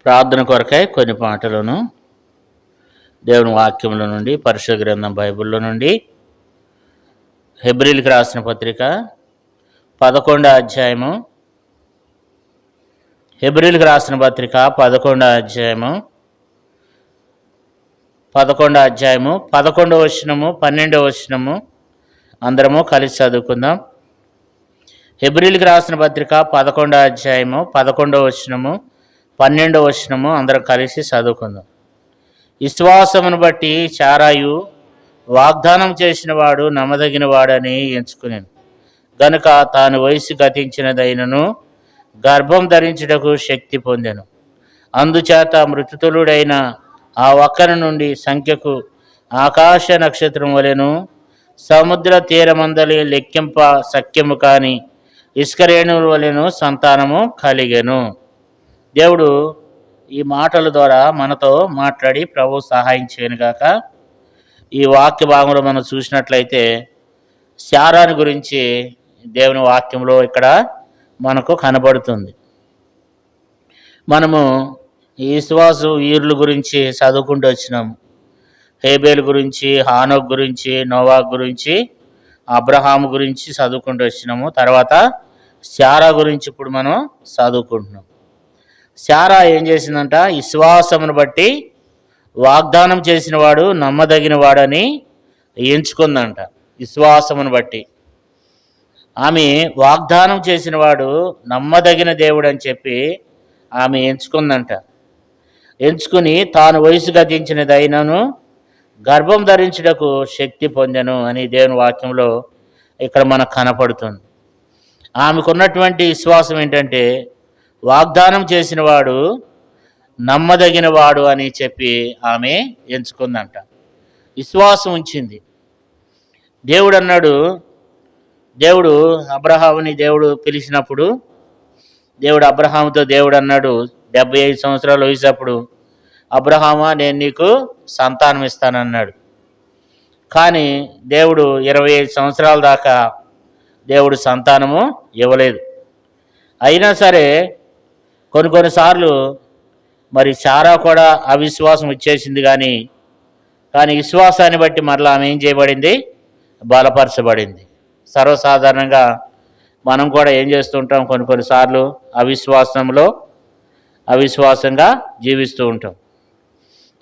ప్రార్థన కొరకై కొన్ని పాటలను దేవుని వాక్యముల నుండి, పరిశుద్ధ గ్రంథం బైబిల్లో నుండి, హెబ్రీలకు రాసిన పత్రిక 11వ అధ్యాయము, హెబ్రీలకు రాసిన పత్రిక 11వ అధ్యాయము 11వ వచనము 12వ వచనము అందరము కలిసి చదువుకుందాం. హెబ్రీలకు రాసిన పత్రిక 11వ అధ్యాయము 11వ వచనము 12వ వచనము అందరం కలిసి చదువుకుందాం. విశ్వాసమును బట్టి శారాయు వాగ్దానం చేసిన వాడు నమ్మదగిన వాడని ఎంచుకునేను గనుక తాను వయసు గతించినదైనను గర్భం ధరించుటకు శక్తి పొందెను. అందుచేత మృతుతులుడైన ఆ ఒక్కరి నుండి సంఖ్యకు ఆకాశ నక్షత్రం వలెను సముద్ర తీరమందలి లెక్కింప సఖ్యము కాని ఇసుకరేణువుల వలెను సంతానము కలిగెను. దేవుడు ఈ మాటల ద్వారా మనతో మాట్లాడి ప్రభు సహాయం చేయనుగాక. ఈ వాక్య భాగంలో మనం చూసినట్లయితే శారాని గురించి దేవుని వాక్యంలో ఇక్కడ మనకు కనబడుతుంది. మనము ఈ విశ్వాసు వీరుల గురించి చదువుకుంటూ వచ్చినాము. హేబేలు గురించి, హానోక్ గురించి, నోవాక్ గురించి, అబ్రహాము గురించి చదువుకుంటూ వచ్చినాము. తర్వాత శారా గురించి ఇప్పుడు మనం చదువుకుంటున్నాం. శారా ఏం చేసిందంట? విశ్వాసమును బట్టి వాగ్దానం చేసిన వాడు నమ్మదగిన వాడని ఎంచుకుందంట. విశ్వాసమును బట్టి ఆమె వాగ్దానం చేసిన వాడు నమ్మదగిన దేవుడు అని చెప్పి ఆమె ఎంచుకుందంట. ఎంచుకుని తాను వయసు గతించినదైనను గర్భం ధరించుటకు శక్తి పొందెను అని దేవుని వాక్యంలో ఇక్కడ మనకు కనపడుతుంది. ఆమెకున్నటువంటి విశ్వాసం ఏంటంటే వాగ్దానం చేసిన వాడు నమ్మదగిన వాడు అని చెప్పి ఆమె ఎంచుకుందంట. విశ్వాసం ఉంచింది. దేవుడు అన్నాడు, దేవుడు అబ్రహాముని దేవుడు పిలిచినప్పుడు దేవుడు అబ్రహాముతో దేవుడు అన్నాడు 75 సంవత్సరాలు వయసప్పుడు, అబ్రహామా నేను నీకు సంతానం ఇస్తానన్నాడు. కానీ దేవుడు 25 సంవత్సరాల దాకా దేవుడు సంతానము ఇవ్వలేదు. అయినా సరే కొన్నిసార్లు మరి శారా కూడా అవిశ్వాసం వచ్చేసింది. కానీ విశ్వాసాన్ని బట్టి మరలా ఆమె ఏం చేయబడింది? బలపరచబడింది. సర్వసాధారణంగా మనం కూడా ఏం చేస్తుంటాం? కొన్నిసార్లు అవిశ్వాసంగా జీవిస్తూ ఉంటాం.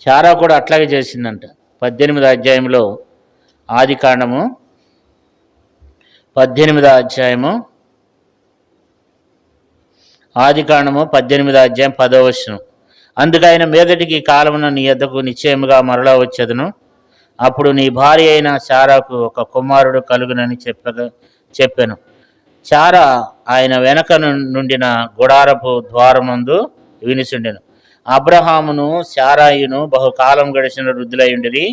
శారా కూడా అట్లాగే చేసిందంట. 18వ అధ్యాయంలో ఆదికాండము 18వ అధ్యాయము 18వ అధ్యాయం 10వ వచనం. అందుకైన మీదటికి కాలమున నీ యొద్దకు నిశ్చయముగా మరలా వచ్చేదను, అప్పుడు నీ భార్య అయిన శారాకు ఒక కుమారుడు కలుగునని చెప్పాను. శారా ఆయన వెనక నుండిన గుడారపు ద్వారమందు వినిచుండెను. అబ్రహామును శారాయును బహుకాలం గడిచిన వృద్ధులయుండిరి.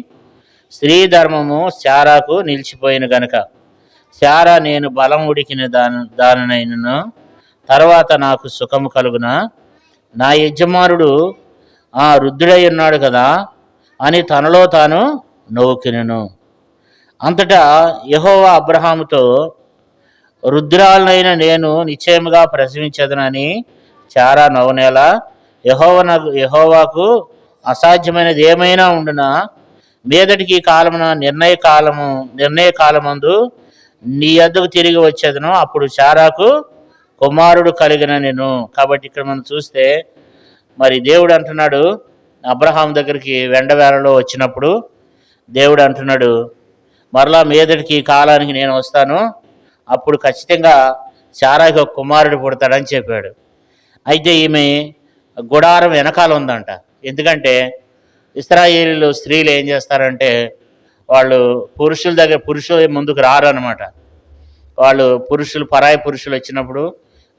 స్త్రీ ధర్మము శారాకు నిలిచిపోయిన గనుక శారా నేను బలం ఉడికిన దానినైనను తర్వాత నాకు సుఖము కలుగునా, నా యజమానుడు వృద్ధుడై ఉన్నాడు కదా అని తనలో తాను నవ్వుకినెను. అంతటా యెహోవా అబ్రహాముతో వృద్ధురాలనైన నేను నిశ్చయముగా ప్రసవించదనని శారా నవ్వునేలా, యెహోవాకు అసాధ్యమైనది ఏమైనా ఉండునా, మీదటికి కాలమున నిర్ణయ కాలమందు నీ యొద్దకు తిరిగి వచ్చేదను, అప్పుడు శారాకు కుమారుడు కలిగిన నేను. కాబట్టి ఇక్కడ మనం చూస్తే మరి దేవుడు అంటున్నాడు, అబ్రహాం దగ్గరికి వెండవేళలో వచ్చినప్పుడు దేవుడు అంటున్నాడు, మరలా మీదటికి కాలానికి నేను వస్తాను, అప్పుడు ఖచ్చితంగా శారాకి ఒక కుమారుడు పుడతాడని చెప్పాడు. అయితే ఈమె గుడారం వెనకాల ఉందంట. ఎందుకంటే ఇశ్రాయేలీలు స్త్రీలు ఏం చేస్తారంటే వాళ్ళు పురుషుల ముందుకు రారు అనమాట. వాళ్ళు పరాయి పురుషులు వచ్చినప్పుడు,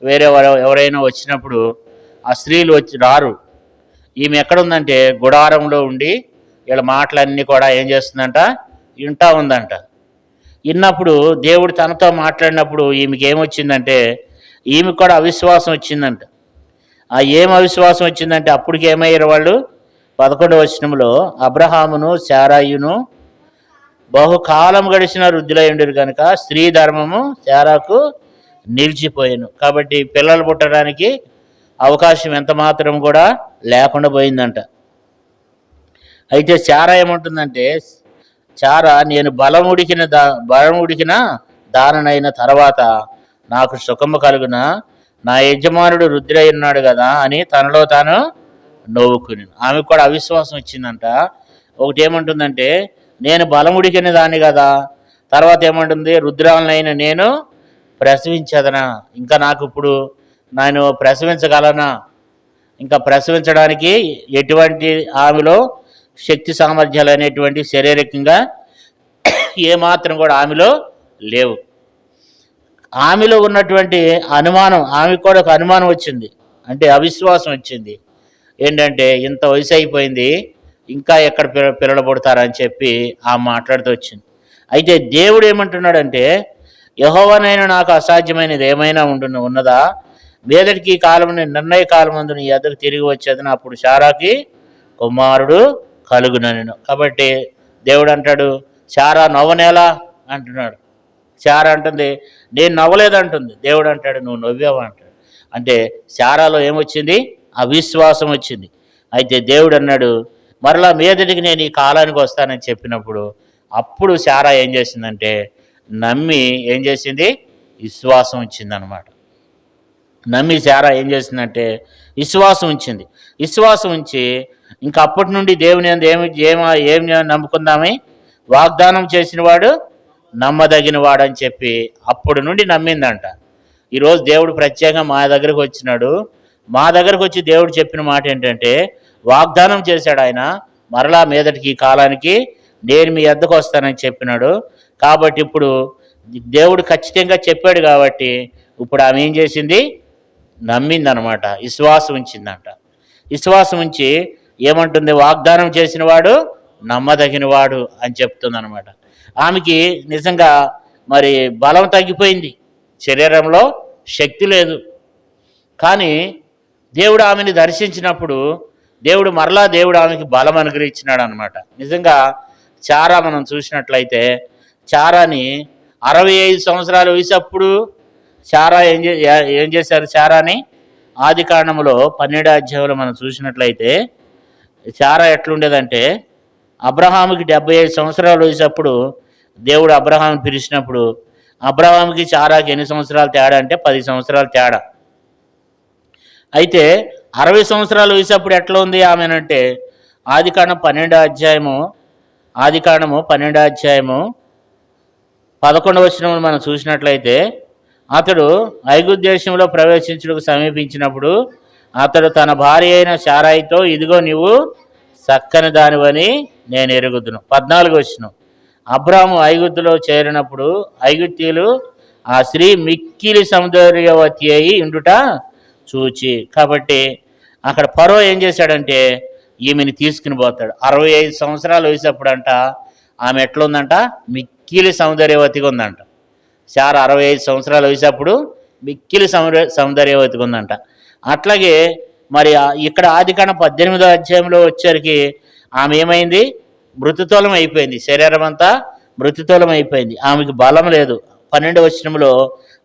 వేరే ఎవరైనా వచ్చినప్పుడు ఆ స్త్రీలు రారు. ఈమె ఎక్కడుందంటే గుడారంలో ఉండి వీళ్ళ మాటలన్నీ కూడా ఏం చేస్తుందంట? వింటా ఉందంట. విన్నప్పుడు దేవుడు తనతో మాట్లాడినప్పుడు ఈమెకి ఏమొచ్చిందంటే ఈమెకు కూడా అవిశ్వాసం వచ్చిందంట. ఏం అవిశ్వాసం వచ్చిందంటే అప్పటికి ఏమయ్యారు వాళ్ళు? 11వ వచనంలో అబ్రహామును శారాయును బహుకాలం గడిచిన వృద్ధులై ఉండరు కనుక స్త్రీ ధర్మము శారాకు నిలిచిపోయాను. కాబట్టి పిల్లలు పుట్టడానికి అవకాశం ఎంత మాత్రం కూడా లేకుండా పోయిందంట. అయితే చారా ఏమంటుందంటే, చారా నేను బలముడికిన దాననైన తర్వాత నాకు సుఖము కలుగున, నా యజమానుడు రుద్రై ఉన్నాడు కదా అని తనలో తాను నవ్వుకుని. ఆమెకు కూడా అవిశ్వాసం వచ్చిందంట. ఒకటి ఏమంటుందంటే, నేను బలముడికిన దాన్ని కదా, తర్వాత ఏమంటుంది, రుద్రాలనైన నేను ప్రసవించదనా, ఇంకా నాకు ఇప్పుడు నేను ప్రసవించగలనా, ఇంకా ప్రసవించడానికి ఎటువంటి ఆమెలో శక్తి సామర్థ్యాలు అనేటువంటి శారీరకంగా ఏమాత్రం కూడా ఆమెలో లేవు. ఆమెలో ఉన్నటువంటి అనుమానం, ఆమెకు కూడా ఒక అనుమానం వచ్చింది, అంటే అవిశ్వాసం వచ్చింది. ఏంటంటే ఇంత వయసు అయిపోయింది, ఇంకా ఎక్కడ పిల్లలు పుడతారని చెప్పి మాట్లాడుతూ వచ్చింది. అయితే దేవుడు ఏమంటున్నాడంటే, యెహోవానైనా నాకు అసాధ్యమైనది ఏమైనా ఉన్నదా, మీదటికి ఈ కాలం నిర్ణయ కాలమందు నీ ఎద్దకు తిరిగి వచ్చేదని అప్పుడు శారాకి కుమారుడు కలుగునను. కాబట్టి దేవుడు అంటాడు, శారా నవ్వనేలా అంటున్నాడు. శారా అంటుంది నేను నవ్వలేదంటుంది. దేవుడు అంటాడు నువ్వు నవ్వావా అంటాడు. అంటే శారాలో ఏమొచ్చింది, అవిశ్వాసం వచ్చింది. అయితే దేవుడు అన్నాడు, మరలా మీదటికి నేను ఈ కాలానికి వస్తానని చెప్పినప్పుడు అప్పుడు శారా ఏం చేసిందంటే నమ్మి ఏం చేసింది, విశ్వాసం వచ్చిందనమాట. నమ్మి శారా ఏం చేసిందంటే విశ్వాసం ఉంచింది. విశ్వాసం ఉంచి ఇంకా అప్పటి నుండి దేవుని ఏమి నమ్ముకుందామే, వాగ్దానం చేసిన వాడు నమ్మదగిన వాడని చెప్పి అప్పుడు నుండి నమ్మిందంట. ఈరోజు దేవుడు ప్రత్యేకంగా మా దగ్గరకు వచ్చినాడు. మా దగ్గరకు వచ్చి దేవుడు చెప్పిన మాట ఏంటంటే, వాగ్దానం చేశాడు ఆయన, మరలా మీదటికి ఈ కాలానికి నేను మీ వద్దకు వస్తానని చెప్పినాడు. కాబట్టి ఇప్పుడు దేవుడు ఖచ్చితంగా చెప్పాడు కాబట్టి ఇప్పుడు ఆమె ఏం చేసింది, నమ్మిందనమాట, విశ్వాసం ఉంచిందంట. విశ్వాసం ఉంచి ఏమంటుంది, వాగ్దానం చేసిన వాడు నమ్మదగిన వాడు అని చెప్తుంది అనమాట. ఆమెకి నిజంగా మరి బలం తగ్గిపోయింది, శరీరంలో శక్తి లేదు. కానీ దేవుడు ఆమెని దర్శించినప్పుడు దేవుడు ఆమెకి బలం అనుగ్రహించినాడు అనమాట. నిజంగా చారా మనం చూసినట్లయితే చారాని 65 సంవత్సరాల వయసప్పుడు చారా ఏం చేశారు, చారాని ఆది కాండములో 12వ అధ్యాయంలో మనం చూసినట్లయితే చారా ఎట్లుండేదంటే, అబ్రహాముకి 75 సంవత్సరాల వయసప్పుడు దేవుడు అబ్రహాముని పిలిచినప్పుడు అబ్రహాముకి చారాకి ఎన్ని సంవత్సరాలు తేడా అంటే 10 సంవత్సరాలు తేడా. అయితే 60 సంవత్సరాల వయసప్పుడు ఎట్లా ఉంది ఆమెనంటే, ఆది కాండం 12వ అధ్యాయము 11వ వచనంలో మనం చూసినట్లయితే, అతడు ఐగుప్తు దేశంలో ప్రవేశించుటకు సమీపించినప్పుడు అతడు తన భార్య అయిన శారాయితో, ఇదిగో నీవు చక్కని దానివని నేను ఎరుగుదును. 14వ వచనం, అబ్రాము ఐగుప్తులో చేరినప్పుడు ఐగుప్తీయులు ఆ స్త్రీ మిక్కిలి సౌందర్యవతి అయి ఉండుట చూచి. కాబట్టి అక్కడ ఫరో ఏం చేశాడంటే ఈమెని తీసుకుని పోతాడు. 65 సంవత్సరాలు వయసప్పుడంట ఆమె ఎట్లుందంట, మిక్కిలి సౌందర్యవతిగా ఉందంట. శారా 65 సంవత్సరాలు వయసప్పుడు మిక్కిలి సౌందర్యవతిగా ఉందంట. అట్లాగే మరి ఇక్కడ ఆదికాండం 18వ అధ్యాయంలో వచ్చేసరికి ఆమె ఏమైంది, మృతుతోలం అయిపోయింది, శరీరం అంతా మృతుతోలం అయిపోయింది, ఆమెకి బలం లేదు. 12వ వచనంలో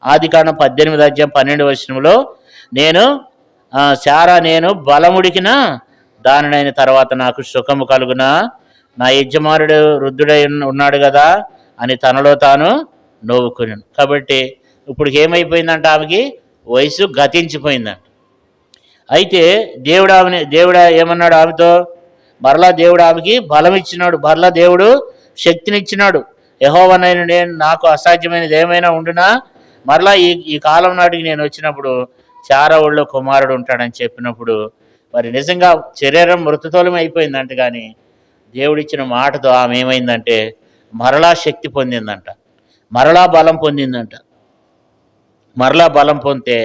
ఆదికాండం 18వ అధ్యాయం 12వ వచనంలో శారా నేను బలముడికిన దానినైన తర్వాత నాకు సుఖము కలుగున, నా యజమానుడు వృద్ధుడై ఉన్నాడు కదా అని తనలో తాను నవ్వుకుని. కాబట్టి ఇప్పుడు ఏమైపోయిందంట, ఆమెకి వయసు గతించిపోయిందంట. అయితే దేవుడు ఏమన్నాడు ఆమెతో, మరలా దేవుడు ఆమెకి బలం ఇచ్చినాడు, మరలా దేవుడు శక్తినిచ్చినాడు. యెహోవానైన నేను నాకు అసాధ్యమైనది ఏమైనా ఉండునా, మరలా ఈ కాలం నాటికి నేను వచ్చినప్పుడు చారా ఊళ్ళో కుమారుడు ఉంటాడని చెప్పినప్పుడు మరి నిజంగా శరీరం మృతతోలం అయిపోయిందంట. కానీ దేవుడిచ్చిన మాటతో ఆమె ఏమైందంటే మరలా శక్తి పొందిందంట, మరలా బలం పొందిందంట. మరలా బలం పొందితే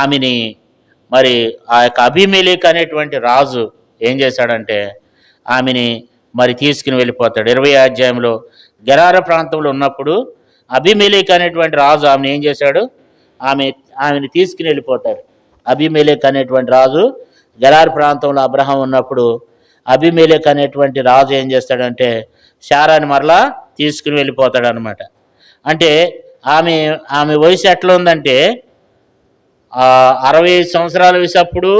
ఆమెని మరి ఆ యొక్క అబీమెలెకు అనేటువంటి రాజు ఏం చేశాడంటే ఆమెని మరి తీసుకుని వెళ్ళిపోతాడు. 20వ అధ్యాయంలో గెరార ప్రాంతంలో ఉన్నప్పుడు అబీమెలెకు అనేటువంటి రాజు ఆమెను ఏం చేశాడు, ఆమెని తీసుకుని వెళ్ళిపోతాడు. అబీమెలెకు అనేటువంటి రాజు గెరార్ ప్రాంతంలో అబ్రహాం ఉన్నప్పుడు అబీమెలెకు అనేటువంటి రాజు ఏం చేస్తాడంటే శారాని మరలా తీసుకుని వెళ్ళిపోతాడు అనమాట. అంటే ఆమె వయసు ఎట్లా ఉందంటే 65 సంవత్సరాల వయసప్పుడు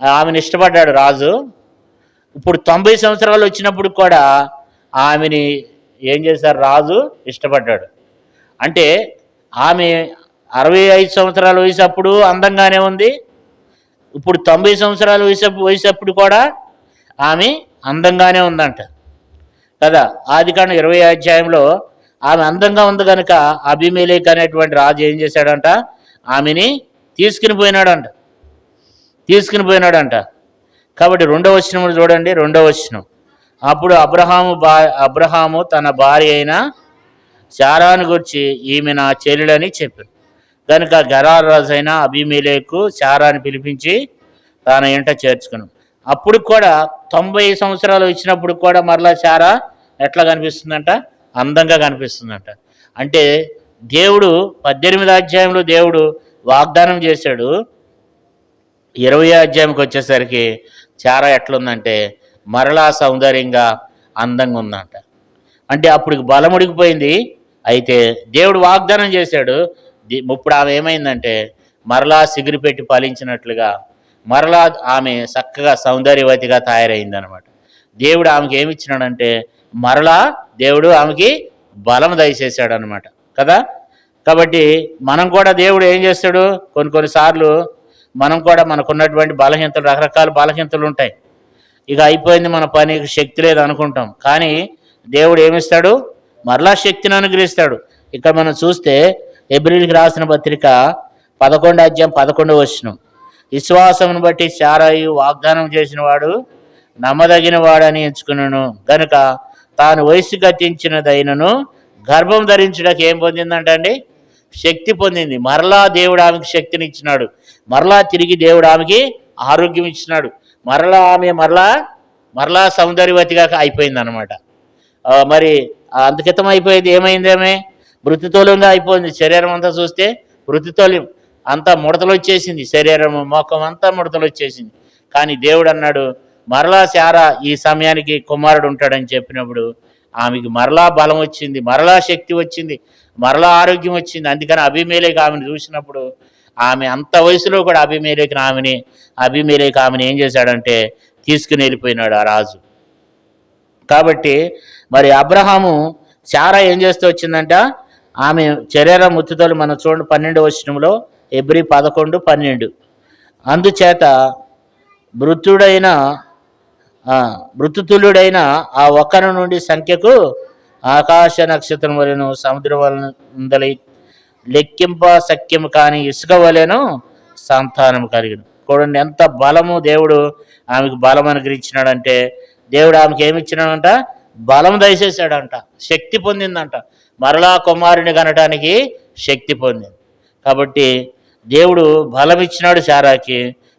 ఆమెను ఇష్టపడ్డాడు రాజు. ఇప్పుడు 90 సంవత్సరాలు వచ్చినప్పుడు కూడా ఆమెని ఏం చేశారు, రాజు ఇష్టపడ్డాడు. అంటే ఆమె 65 సంవత్సరాల వయసప్పుడు అందంగానే ఉంది. ఇప్పుడు 90 సంవత్సరాల వయసప్పుడు కూడా ఆమె అందంగానే ఉందంట కదా. ఆదికాండం 20 అధ్యాయంలో ఆమె అందంగా ఉంది కనుక అబీమెలెకు అనేటువంటి రాజు ఏం చేశాడంట, ఆమెని తీసుకుని పోయినాడంట. కాబట్టి 2వ వచనం చూడండి. 2వ వచనం, అప్పుడు అబ్రహాము తన భార్య అయిన శారాను గురించి ఈమె నా చెల్లెలని చెప్పాడు. కనుక గెరారు రాజు అయిన అబీమెలెకు శారాను పిలిపించి తన ఇంట చేర్చుకున్నాడు. అప్పుడు కూడా 90 సంవత్సరాలు వచ్చినప్పుడు కూడా మరలా శారా ఎట్లా కనిపిస్తుందంట, అందంగా కనిపిస్తుందంట. అంటే దేవుడు 18 అధ్యాయంలో దేవుడు వాగ్దానం చేశాడు. 20 అధ్యాయంకి వచ్చేసరికి శారా ఎట్లుందంటే మరలా సౌందర్యంగా అందంగా ఉందంట. అంటే అప్పటికి బలం ఉడికిపోయింది. అయితే దేవుడు వాగ్దానం చేశాడు. ఇప్పుడు ఆమె ఏమైందంటే మరలా సిగురు పెట్టి ఫలించినట్లుగా మరలా ఆమె చక్కగా సౌందర్యవతిగా తయారైందనమాట. దేవుడు ఆమెకి ఏమి ఇచ్చినాడంటే మరలా దేవుడు ఆమెకి బలం దయచేశాడు అనమాట కదా. కాబట్టి మనం కూడా దేవుడు ఏం చేస్తాడు, కొన్నిసార్లు మనం కూడా మనకున్నటువంటి బలహీనతలు, రకరకాల బలహీనతలు ఉంటాయి. ఇక అయిపోయింది మన పని, శక్తి లేదు అనుకుంటాం. కానీ దేవుడు ఏమిస్తాడు, మరలా శక్తిని అనుగ్రహిస్తాడు. ఇక్కడ మనం చూస్తే హెబ్రీయులకు రాసిన పత్రిక 11 అధ్యాయం 11వ వచనం, విశ్వాసమును బట్టి శారాయి వాగ్దానం చేసిన వాడు నమ్మదగిన వాడని ఎంచుకున్నాను గనుక తాను వయసు గతించినదైనను గర్భం ధరించడానికి ఏం పొందిందంటండి, శక్తి పొందింది. మరలా దేవుడు ఆమెకి శక్తిని ఇచ్చినాడు. మరలా తిరిగి దేవుడు ఆమెకి ఆరోగ్యం ఇచ్చినాడు. ఆమె మరలా సౌందర్యవతిగా అయిపోయింది అనమాట. మరి అందుకితం అయిపోయింది. ఏమైంది, ఆమె మృతితోలంగా అయిపోయింది. శరీరం అంతా చూస్తే మృతితోలం అంతా ముడతలు వచ్చేసింది. శరీరం మోకం అంతా ముడతలు వచ్చేసింది. కానీ దేవుడు అన్నాడు మరలా శారా ఈ సమయానికి కుమారుడు ఉంటాడని చెప్పినప్పుడు ఆమెకి మరలా బలం వచ్చింది, మరలా శక్తి వచ్చింది, మరలా ఆరోగ్యం వచ్చింది. అందుకని అబీమెలెకు ఆమెను చూసినప్పుడు ఆమె అంత వయసులో కూడా అబీమెలెకు ఆమెను ఏం చేశాడంటే తీసుకుని వెళ్ళిపోయినాడు ఆ రాజు. కాబట్టి మరి అబ్రహాము శారా ఏం చేస్తూ వచ్చిందంట, ఆమె శరీర ముత్తుతోలు మనం చూడండి 12వ వచనంలో, హెబ్రీ 11:12, అందుచేత మృతుతుల్యుడైన ఆ ఒక్కరి నుండి సంఖ్యకు ఆకాశ నక్షత్రం వలెను సముద్రం వలె లెక్కింప సఖ్యము కాని ఇసుక వలెను సంతానం కలిగిన. చూడండి ఎంత బలము దేవుడు ఆమెకు బలం అనుగ్రహించినాడంటే, దేవుడు ఆమెకు ఏమిచ్చినాడంట, బలం దయచేశాడంట, శక్తి పొందిందంట. మరలా కుమారుని కనటానికి శక్తి పొందింది. కాబట్టి దేవుడు బలం ఇచ్చినాడు, శారాకి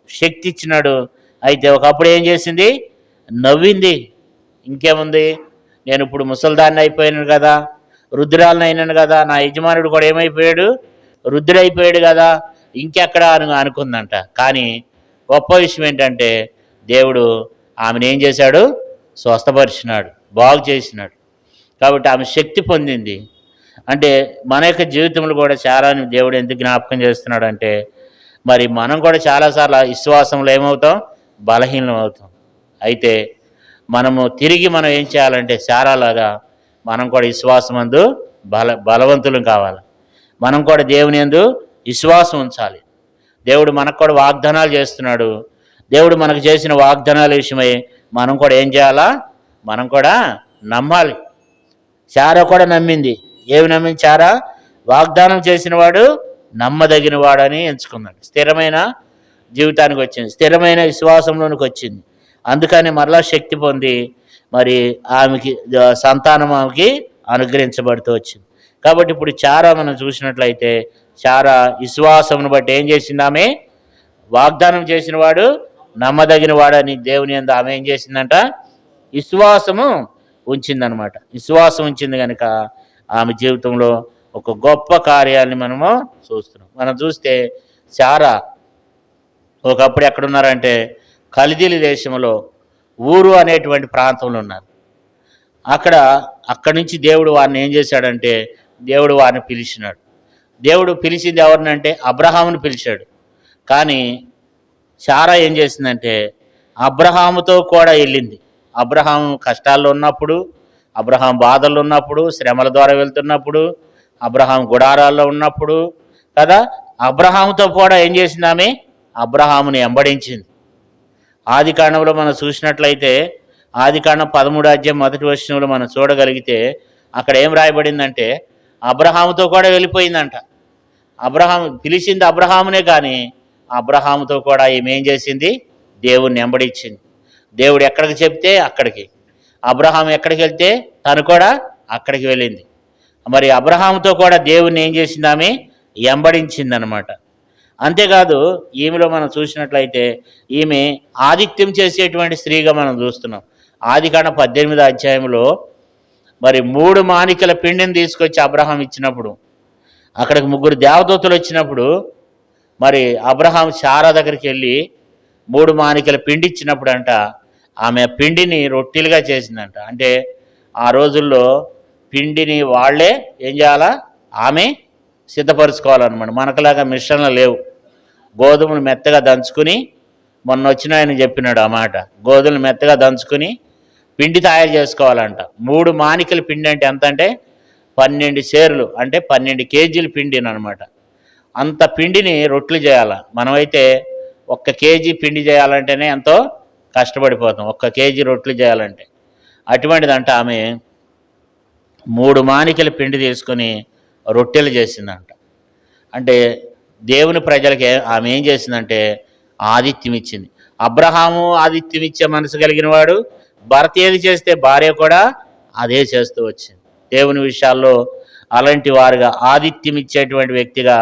శక్తి ఇచ్చినాడు. అయితే ఒకప్పుడు ఏం చేసింది, నవ్వింది. ఇంకేముంది, నేను ఇప్పుడు ముసల్దాన్ని అయిపోయాను కదా, రుద్రాలను అయినాను కదా, నా యజమానుడు కూడా ఏమైపోయాడు, రుద్రుడైపోయాడు కదా, ఇంకెక్కడ అనుకుందంట. కానీ గొప్ప విషయం ఏంటంటే దేవుడు ఆమెను ఏం చేశాడు, స్వస్థపరిచినాడు, బాగు చేసినాడు. కాబట్టి ఆమె శక్తి పొందింది. అంటే మన యొక్క జీవితంలో కూడా చాలా దేవుడు ఎందుకు జ్ఞాపకం చేస్తున్నాడు అంటే, మరి మనం కూడా చాలాసార్లు విశ్వాసంలో ఏమవుతాం, బలహీనం అవుతాం. అయితే మనము తిరిగి మనం ఏం చేయాలంటే శారాలాగా మనం కూడా విశ్వాసమందు బలవంతులం కావాలి. మనం కూడా దేవుని యందు విశ్వాసం ఉంచాలి. దేవుడు మనకు కూడా వాగ్దానాలు చేస్తున్నాడు. దేవుడు మనకు చేసిన వాగ్దానాల విషయమై మనం కూడా ఏం చేయాలా, మనం కూడా నమ్మాలి. శారా కూడా నమ్మింది. ఏమి నమ్మింది శారా, వాగ్దానం చేసిన వాడు నమ్మదగిన వాడని ఎంచుకున్నాడు. స్థిరమైన జీవితానికి వచ్చింది, స్థిరమైన విశ్వాసంలోనికి వచ్చింది. అందుకని మరలా శక్తి పొంది మరి ఆమెకి సంతానం ఆమెకి అనుగ్రహించబడుతూ వచ్చింది. కాబట్టి ఇప్పుడు శారా మనం చూసినట్లయితే శారా విశ్వాసమును బట్టి ఏం చేసింది, ఆమె వాగ్దానం చేసిన వాడు నమ్మదగిన వాడని దేవుని యందు ఆమె ఏం చేసిందంట, విశ్వాసము ఉంచిందనమాట. విశ్వాసం ఉంచింది కనుక ఆమె జీవితంలో ఒక గొప్ప కార్యాన్ని మనము చూస్తున్నాం. మనం చూస్తే శారా ఒకప్పుడు ఎక్కడున్నారంటే కల్దీల దేశంలో ఊరు అనేటువంటి ప్రాంతంలో ఉన్నారు. అక్కడి నుంచి దేవుడు వారిని ఏం చేశాడంటే దేవుడు వారిని పిలిచినాడు. దేవుడు పిలిచింది ఎవరినంటే అబ్రహామును పిలిచాడు. కానీ శారా ఏం చేసిందంటే అబ్రహాముతో కూడా వెళ్ళింది. అబ్రహాం కష్టాల్లో ఉన్నప్పుడు, అబ్రహాం బాధల్లో ఉన్నప్పుడు, శ్రమల ద్వారా వెళ్తున్నప్పుడు, అబ్రహాం గుడారాల్లో ఉన్నప్పుడు కదా, అబ్రహాముతో కూడా ఏం చేసింది ఆమె? అబ్రహాముని వెంబడించింది. ఆది కాండంలో మనం చూసినట్లయితే ఆది కాండం 13 మనం చూడగలిగితే అక్కడ ఏం రాయబడిందంటే అబ్రహాముతో కూడా వెళ్ళిపోయిందంట. అబ్రహాం పిలిచింది అబ్రహామునే, కానీ అబ్రహాముతో కూడా ఈమె ఏం చేసింది? దేవుణ్ణి వెంబడించింది. దేవుడు ఎక్కడికి చెప్తే అక్కడికి, అబ్రహాం ఎక్కడికి వెళ్తే తను కూడా అక్కడికి వెళ్ళింది. మరి అబ్రహాముతో కూడా దేవుణ్ణి ఏం చేసింది? ఆమె వెంబడించింది అనమాట. అంతేకాదు ఈమెలో మనం చూసినట్లయితే ఈమె ఆదిత్యం చేసేటువంటి స్త్రీగా మనం చూస్తున్నాం. ఆదికాండం 18 మరి 3 మానికల పిండిని తీసుకొచ్చి అబ్రహాం ఇచ్చినప్పుడు, అక్కడికి 3 దేవదూతలు వచ్చినప్పుడు, మరి అబ్రహాం శారా దగ్గరికి వెళ్ళి 3 మానికల పిండి ఇచ్చినప్పుడు అంట ఆమె పిండిని రొట్టెలుగా చేసిందంట. అంటే ఆ రోజుల్లో పిండిని వాళ్ళే ఏం చేయాలా? ఆమె సిద్ధపరచుకోవాలన్నమాట. మనకులాగా మిషన్లు లేవు. గోధుమలు మెత్తగా దంచుకుని, మొన్న వచ్చిన ఆయన చెప్పినాడు ఆ మాట, గోధుమలు మెత్తగా దంచుకుని పిండి తయారు చేసుకోవాలంట. 3 మానికల పిండి అంటే ఎంత అంటే 12 సేర్లు, అంటే 12 కేజీల పిండిని అనమాట. అంత పిండిని రొట్టెలు చేయాలి. మనమైతే 1 కేజీ పిండి చేయాలంటేనే ఎంతో కష్టపడిపోతాం, 1 కేజీ రొట్టెలు చేయాలంటే. అటువంటిదంట ఆమె 3 మానికల పిండి తీసుకొని రొట్టెలు చేసిందంట. అంటే దేవుని ప్రజలకి ఆమె ఏం చేసిందంటే ఆతిథ్యం ఇచ్చింది. అబ్రహాము ఆతిథ్యం ఇచ్చే మనసు కలిగిన వాడు. భర్త ఏది చేస్తే భార్య కూడా అదే చేస్తూ వచ్చింది. దేవుని విషయాల్లో అలాంటి వారుగా ఆతిథ్యం ఇచ్చేటువంటి వ్యక్తిగా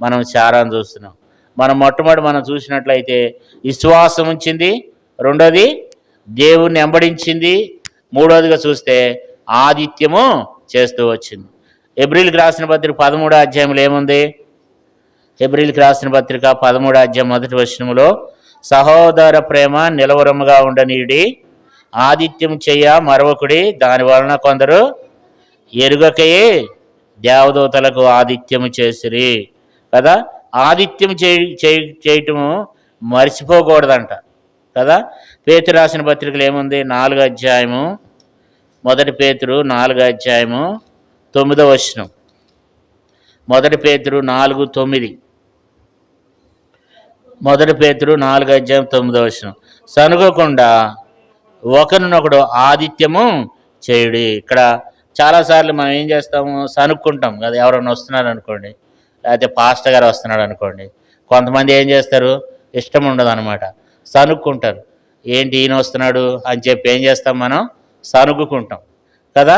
మనం శారాను చూస్తున్నాం. మనం మొట్టమొదటి మనం చూసినట్లయితే విశ్వాసం ఉంచింది, రెండోది దేవుణ్ణి వెంబడించింది, మూడోదిగా చూస్తే ఆతిథ్యము చేస్తూ వచ్చింది. హెబ్రీయులకు రాసిన పత్రిక 13 ఏముంది? హెబ్రీయులకు రాసిన పత్రిక 13 సహోదర ప్రేమ నిలవరముగా ఉండనీయుడి, ఆతిథ్యం చెయ్య మరొకడి, దాని వలన కొందరు ఎరుగకయే దేవదూతలకు ఆతిథ్యము చేసిరి కదా. ఆతిథ్యం చేయటము మర్చిపోకూడదంట కదా. పేతురు రాసిన పత్రికలు ఏముంది? 4 మొదటి పేతురు 4 9. మొదటి పేతురు 4:9. మొదటి పేతురు 4:9. సనుగకుండా ఒకరినొకడు ఆతిథ్యము చేయుడి. ఇక్కడ చాలాసార్లు మనం ఏం చేస్తాము? సనుక్కుంటాం కదా. ఎవరైనా వస్తున్నారు అనుకోండి, లేకపోతే పాస్టర్ గారు వస్తున్నాడు అనుకోండి, కొంతమంది ఏం చేస్తారు? ఇష్టం ఉండదు అనమాట, సనుక్కుంటారు. ఏంటి ఈయన వస్తున్నాడు అని చెప్పి ఏం చేస్తాం? మనం సనుగుకుంటాం కదా.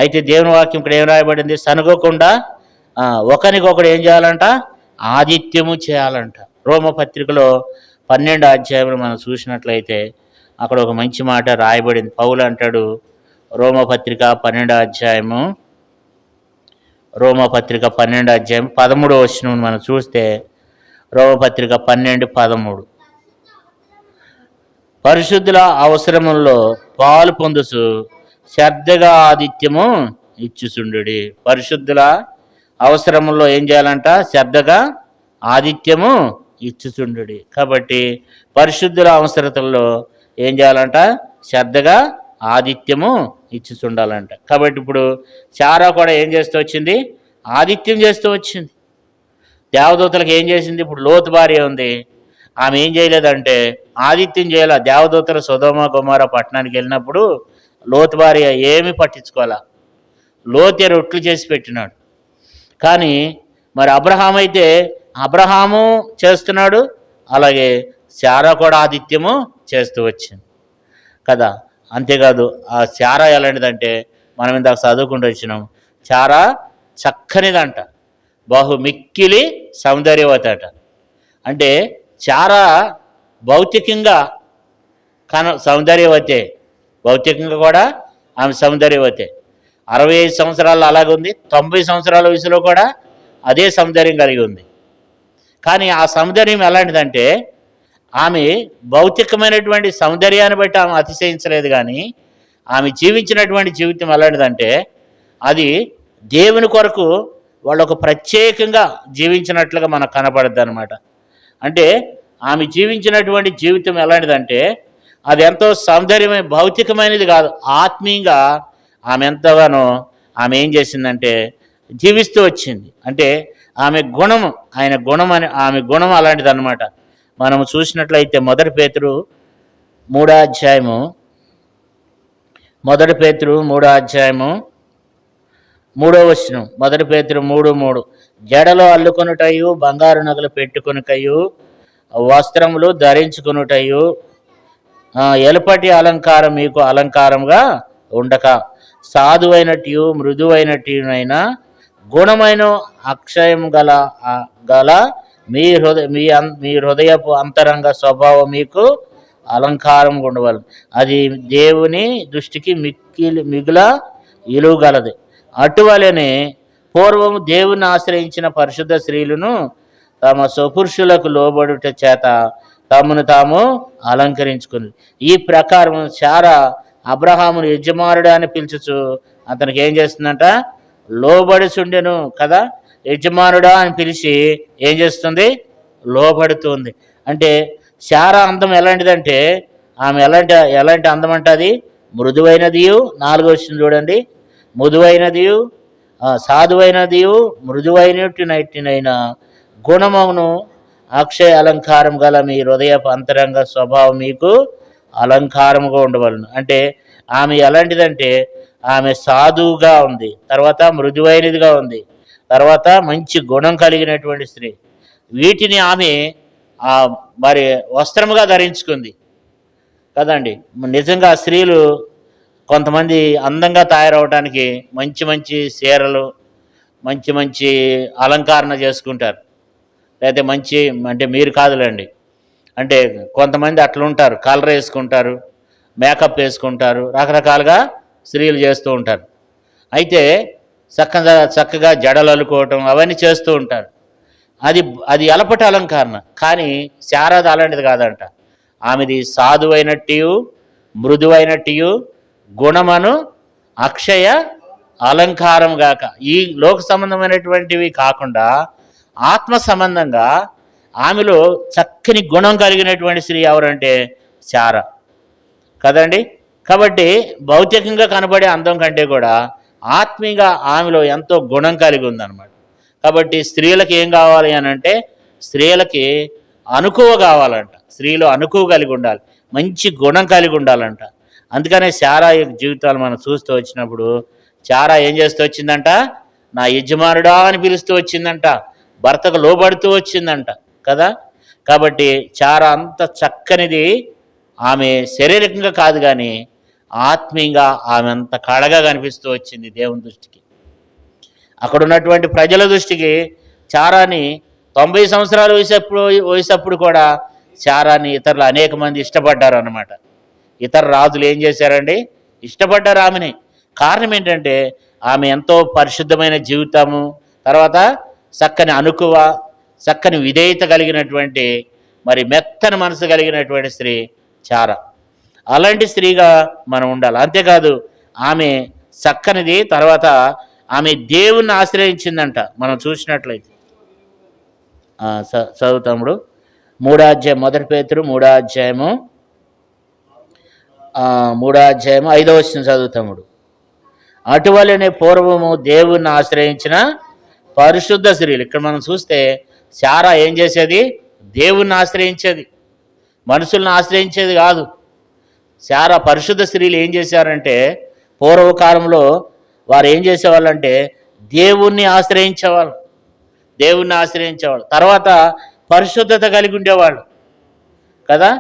అయితే దేవుని వాక్యం ఇక్కడ ఏం రాయబడింది? సనుగకుండా ఒకరికొకడు ఏం చేయాలంట? ఆతిథ్యము చేయాలంట. రోమపత్రికలో 12 మనం చూసినట్లయితే అక్కడ ఒక మంచి మాట రాయబడింది. పౌలు అంటాడు, రోమపత్రిక 12 రోమపత్రిక 12 13 మనం చూస్తే, రోమపత్రిక 12:13 పరిశుద్ధుల అవసరముల్లో పాలు పొందుసు శ్రద్ధగా ఆతిథ్యము ఇచ్చుచుండుడి. పరిశుద్ధుల అవసరముల్లో ఏం చేయాలంట? శ్రద్ధగా ఆతిథ్యము ఇచ్చుచుండుడి. కాబట్టి పరిశుద్ధుల అవసరతల్లో ఏం చేయాలంట? శ్రద్ధగా ఆతిథ్యము ఇచ్చుచుండాలంట. కాబట్టి ఇప్పుడు శారా కూడా ఏం చేస్తూ వచ్చింది? ఆతిథ్యం చేస్తూ వచ్చింది. దేవదూతలకు ఏం చేసింది? ఇప్పుడు లోతు భార్య ఉంది, ఆమె ఏం చేయలేదంటే ఆతిథ్యం చేయాల. దేవదూతలు సొదొమ గొమొర్రా పట్టణానికి వెళ్ళినప్పుడు లోతు భార్య ఏమి పట్టించుకోవాలా, లోతే రొట్లు చేసి పెట్టినాడు. కానీ మరి అబ్రహాం అయితే అబ్రహాము చేస్తున్నాడు, అలాగే శారా కూడా ఆతిథ్యము చేస్తూ వచ్చింది కదా. అంతేకాదు ఆ శారా ఎలాంటిదంటే మనం ఇందాక చదువుకుంటూ వచ్చినాం, శారా చక్కనిదంట, బహు మిక్కిలి సౌందర్యవతట. అంటే శారా భౌతికంగా సౌందర్యవతే, భౌతికంగా కూడా ఆమె సౌందర్యవతే. 65 సంవత్సరాలు అలాగుంది, 90 సంవత్సరాల వయసులో కూడా అదే సౌందర్యం కలిగి ఉంది. కానీ ఆ సౌందర్యం ఎలాంటిదంటే ఆమె భౌతికమైనటువంటి సౌందర్యాన్ని బట్టి ఆమె అతిశయించలేదు, కానీ ఆమె జీవించినటువంటి జీవితం ఎలాంటిదంటే అది దేవుని కొరకు వాళ్ళు ఒక ప్రత్యేకంగా జీవించినట్లుగా మనకు కనపడుద్ది అనమాట. అంటే ఆమె జీవించినటువంటి జీవితం ఎలాంటిదంటే అది ఎంతో సౌందర్యమైన భౌతికమైనది కాదు, ఆత్మీయంగా ఆమె ఎంతగానో ఆమె ఏం చేసిందంటే జీవిస్తూ వచ్చింది. అంటే ఆమె గుణము, ఆయన గుణం అని, ఆమె గుణం అలాంటిది అనమాట. మనము చూసినట్లయితే మొదటి పేతురు 3వ అధ్యాయము, మొదటి పేతురు 3వ అధ్యాయము 3వ వచనం, మొదటి పేతురు 3:3, జడలో అల్లుకొనుటయు బంగారు నగలు పెట్టుకొనుటయు వస్త్రములు ధరించుకొనుటయు ఎలుపటి అలంకారం మీకు అలంకారంగా ఉండక సాధువైనట్టు మృదువైనట్టునైనా గుణమైన అక్షయం గల మీ హృదయపు అంతరంగ స్వభావం మీకు అలంకారం ఉండవాలి. అది దేవుని దృష్టికి మిగుల ఇలువగలది. అటువలనే పూర్వము దేవుని ఆశ్రయించిన పరిశుద్ధ స్త్రీలను తమ స్వపురుషులకు లోబడుట చేత తమను తాము అలంకరించుకుంది. ఈ ప్రకారం శారా అబ్రహామును యజమానుడు అని పిలుచుచు అతనికి ఏం చేస్తుందంట, లోబడుచుండెను కదా. యజమానుడా అని పిలిచి ఏం చేస్తుంది, లోబడుతుంది. అంటే శారా అందం ఎలాంటిదంటే ఆమె ఎలాంటి అందం అంటే అది మృదువైనదియు, 4వ వచనం చూడండి, మృదువైనదియు సాధువైనదియు మృదువైనట్టునైన గుణమును అక్షయ అలంకారం గల మీ హృదయపు అంతరంగ స్వభావం మీకు అలంకారముగా ఉండవలను. అంటే ఆమె ఎలాంటిదంటే ఆమె సాధువుగా ఉంది, తర్వాత మృదువైనదిగా ఉంది, తర్వాత మంచి గుణం కలిగినటువంటి స్త్రీ. వీటిని ఆమె మరి వస్త్రముగా ధరించుకుంది కదండి. నిజంగా స్త్రీలు కొంతమంది అందంగా తయారవడానికి మంచి మంచి చీరలు, మంచి మంచి అలంకరణ చేసుకుంటారు. లేకపోతే మంచి, అంటే మీరు కాదులేండి, అంటే కొంతమంది అట్లా ఉంటారు, కలర్ వేసుకుంటారు, మేకప్ వేసుకుంటారు, రకరకాలుగా స్త్రీలు చేస్తూ ఉంటారు. అయితే చక్కగా జడలు అల్లుకోవటం అవన్నీ చేస్తూ ఉంటారు. అది ఎలపటి అలంకరణ. కానీ శారద అలాంటిది కాదంట. ఆమెది సాధువైనట్టు మృదువైనట్టు గుణమను అక్షయ అలంకారం గాక. ఈ లోక సంబంధమైనటువంటివి కాకుండా ఆత్మ సంబంధంగా ఆమెలో చక్కని గుణం కలిగినటువంటి స్త్రీ ఎవరంటే శారా కదండి. కాబట్టి భౌతికంగా కనబడే అందం కంటే కూడా ఆత్మీయంగా ఆమెలో ఎంతో గుణం కలిగి ఉందన్నమాట. కాబట్టి స్త్రీలకు ఏం కావాలి అని అంటే స్త్రీలకి అనుకువ కావాలంట. స్త్రీలో అనుకువ కలిగి ఉండాలి, మంచి గుణం కలిగి ఉండాలంట. అందుకనే శారా జీవితాలు మనం చూస్తూ వచ్చినప్పుడు శారా ఏం చేస్తూ వచ్చిందంట, నా యజమానుడా అని పిలుస్తూ వచ్చిందంట, భర్తకు లోబడుతూ వచ్చిందంట కదా. కాబట్టి శారా అంత చక్కనిది. ఆమె శారీరకంగా కాదు కానీ ఆత్మీయంగా ఆమె అంత కళగా కనిపిస్తూ వచ్చింది దేవుని దృష్టికి. అక్కడ ఉన్నటువంటి ప్రజల దృష్టికి శారాని 90 సంవత్సరాల వయసప్పుడు కూడా శారాని ఇతరులు అనేక మంది ఇష్టపడ్డారు అన్నమాట. ఇతర రాజులు ఏం చేశారండి, ఇష్టపడ్డారు ఆమెని. కారణం ఏంటంటే ఆమె ఎంతో పరిశుద్ధమైన జీవితము, తర్వాత చక్కని అనుకువ, చక్కని విధేయత కలిగినటువంటి, మరి మెత్తని మనసు కలిగినటువంటి స్త్రీ శారా. అలాంటి స్త్రీగా మనం ఉండాలి. అంతేకాదు ఆమె చక్కనిది. తర్వాత ఆమె దేవుణ్ణి ఆశ్రయించిందంట. మనం చూసినట్లయితే చదువుతాముడు 3వ అధ్యాయం, మొదటి పేతురు 3వ అధ్యాయము 5వ వచనం చదువుతాముడు. అటువలనే పూర్వము దేవుణ్ణి ఆశ్రయించిన పరిశుద్ధ స్త్రీలు. ఇక్కడ మనం చూస్తే శారా ఏం చేసేది, దేవుణ్ణి ఆశ్రయించేది, మనుషుల్ని ఆశ్రయించేది కాదు. శారా పరిశుద్ధ స్త్రీలు ఏం చేశారంటే పూర్వకాలంలో వారు ఏం చేసేవాళ్ళంటే దేవుణ్ణి ఆశ్రయించేవాళ్ళు. తర్వాత పరిశుద్ధత కలిగి ఉండేవాళ్ళు కదా.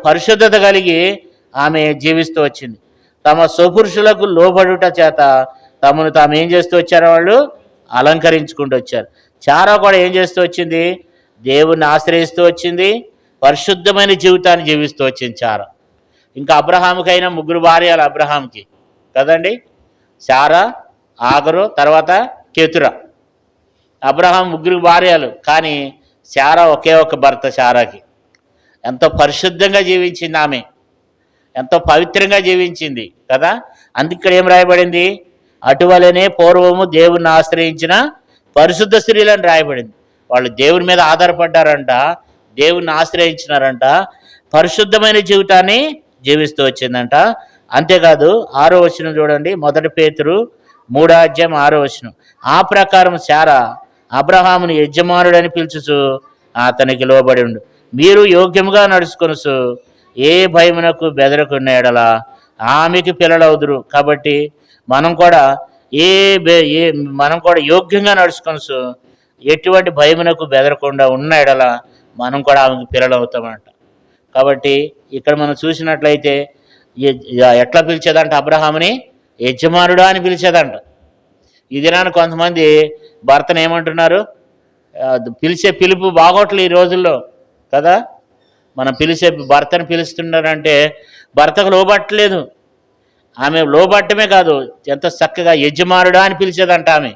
పరిశుద్ధత కలిగి ఆమె జీవిస్తూ వచ్చింది. తమ స్వపురుషులకు లోబడుట చేత తమను తాము ఏం చేస్తూ వచ్చారో వాళ్ళు అలంకరించుకుంటూ వచ్చారు. శారా కూడా ఏం చేస్తూ వచ్చింది, దేవుణ్ణి ఆశ్రయిస్తూ వచ్చింది, పరిశుద్ధమైన జీవితాన్ని జీవిస్తూ వచ్చింది శారా. ఇంకా అబ్రహాముకైనా 3 భార్యలు అబ్రహాంకి కదండి, శారా, ఆగరు, తర్వాత కెతురా. అబ్రహాం 3 భార్యలు, కానీ శారా ఒకే ఒక భర్త. శారాకి ఎంతో పరిశుద్ధంగా జీవించింది ఆమె, ఎంతో పవిత్రంగా జీవించింది కదా. అందుకే ఏం రాయబడింది, అటువలనే పూర్వము దేవుణ్ణి ఆశ్రయించిన పరిశుద్ధ స్త్రీలని రాయబడింది. వాళ్ళు దేవుని మీద ఆధారపడ్డారంట, దేవుణ్ణి ఆశ్రయించినారంట, పరిశుద్ధమైన జీవితాన్ని జీవిస్తూ వచ్చిందంట. అంతేకాదు 6వ వచనం చూడండి, 1 పేతురు 3:6. ఆ ప్రకారం శారా అబ్రహాముని యజమానుడని పిలుచుచు అతనికి లోబడి ఉండు. మీరు యోగ్యముగా నడుచుకొనుచు ఏ భయమునకు బెదరకున్న ఎడల ఆమెకి పిల్లలవుదురు. కాబట్టి మనం కూడా మనం కూడా యోగ్యంగా నడుచుకొనుచు ఎటువంటి భయమునకు బెదరకుండా ఉన్న ఎడల మనం కూడా ఆమెకు పిల్లలు అవుతామంట. కాబట్టి ఇక్కడ మనం చూసినట్లయితే ఎట్లా పిలిచేదంట? అబ్రహాముని యజమానుడా అని పిలిచేదంట. ఈ దినాన్ని కొంతమంది భర్తను ఏమంటున్నారు? పిలిచే పిలుపు బాగోట్లేదు ఈ రోజుల్లో కదా. మనం భర్తను పిలుస్తున్నారంటే భర్తకు లోబట్టలేదు. ఆమె లోబట్టమే కాదు, ఎంత చక్కగా యజమానుడా అని పిలిచేదంట ఆమె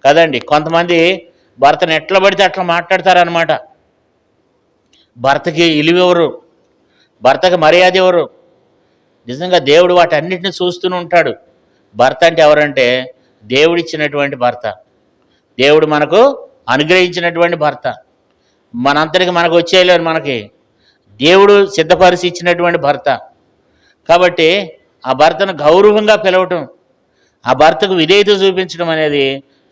కదండి. కొంతమంది భర్తను ఎట్లా పడితే అట్లా మాట్లాడతారనమాట. భర్తకి ఇలువెవరు, భర్తకి మర్యాద ఎవరు? నిజంగా దేవుడు వాటన్నిటిని చూస్తూనే ఉంటాడు. భర్త అంటే ఎవరంటే దేవుడిచ్చినటువంటి భర్త, దేవుడు మనకు అనుగ్రహించినటువంటి భర్త. మనంతటికి మనకు వచ్చేయలేరు, మనకి దేవుడు సిద్ధపరిచి ఇచ్చినటువంటి భర్త. కాబట్టి ఆ భర్తను గౌరవంగా పిలవటం, ఆ భర్తకు విధేయత చూపించడం అనేది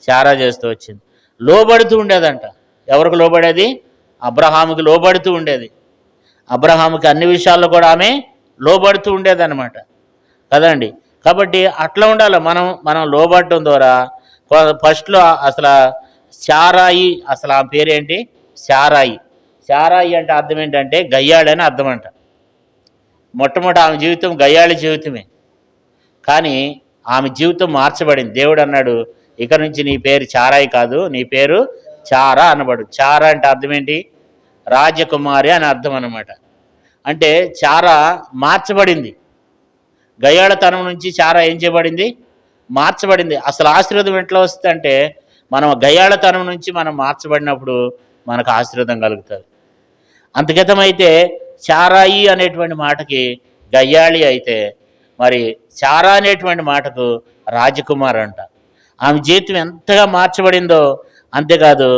శారా చేస్తూ వచ్చింది. లోబడుతూ ఉండేదంట. ఎవరికి లోబడేది? అబ్రహాముకి లోబడుతూ ఉండేది. అబ్రహాముకి అన్ని విషయాల్లో కూడా ఆమె లోబడుతూ ఉండేదన్నమాట కదండి. కాబట్టి అట్లా ఉండాలి. మనం లోబడటం ద్వారా ఫస్ట్లో అసలు శారాయి, అసలు ఆమె పేరేంటి? శారాయి. శారాయి అంటే అర్థం ఏంటంటే గయ్యాళి అని అర్థం అంట. మొట్టమొదటి ఆమె జీవితం గయ్యాళి జీవితమే, కానీ ఆమె జీవితం మార్చబడింది. దేవుడు అన్నాడు, ఇక నుంచి నీ పేరు చారాయి కాదు, నీ పేరు చారా అనబడు. చారా అంటే అర్థం ఏంటి? రాజకుమారి అని అర్థం అన్నమాట. అంటే చారా మార్చబడింది. గయ్యాళతనం నుంచి చారా ఏం చేయబడింది? మార్చబడింది. అసలు ఆశీర్వాదం ఎట్లా వస్తుంది అంటే మనం గయ్యాళతనం నుంచి మనం మార్చబడినప్పుడు మనకు ఆశీర్వాదం కలుగుతుంది. అంతకితమైతే చారాయి అనేటువంటి మాటకి గయ్యాళి అయితే, మరి చారా అనేటువంటి మాటకు రాజకుమార్ అంట. ఆమె జీవితం ఎంతగా మార్చబడిందో, అంతేకాదు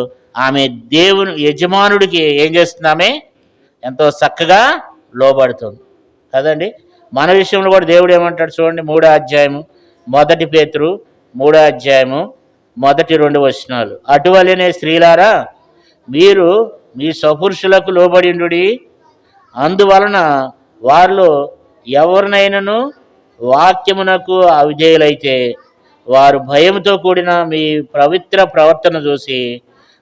ఆమె దేవుని యజమానుడికి ఏం చేస్తుంది? ఆమె ఎంతో చక్కగా లోబడుతుంది కదండి. మన విషయంలో కూడా దేవుడు ఏమంటాడు చూడండి, 3వ అధ్యాయము 1 పేతురు 3వ అధ్యాయము 1-2 వచనాలు. అటువలనే స్త్రీలారా మీరు మీ స్వపురుషులకు లోబడిండుడి. అందువలన వారిలో ఎవరినైనాను వాక్యమునకు అవిధేయులైతే వారు భయంతో కూడిన మీ పవిత్ర ప్రవర్తన చూసి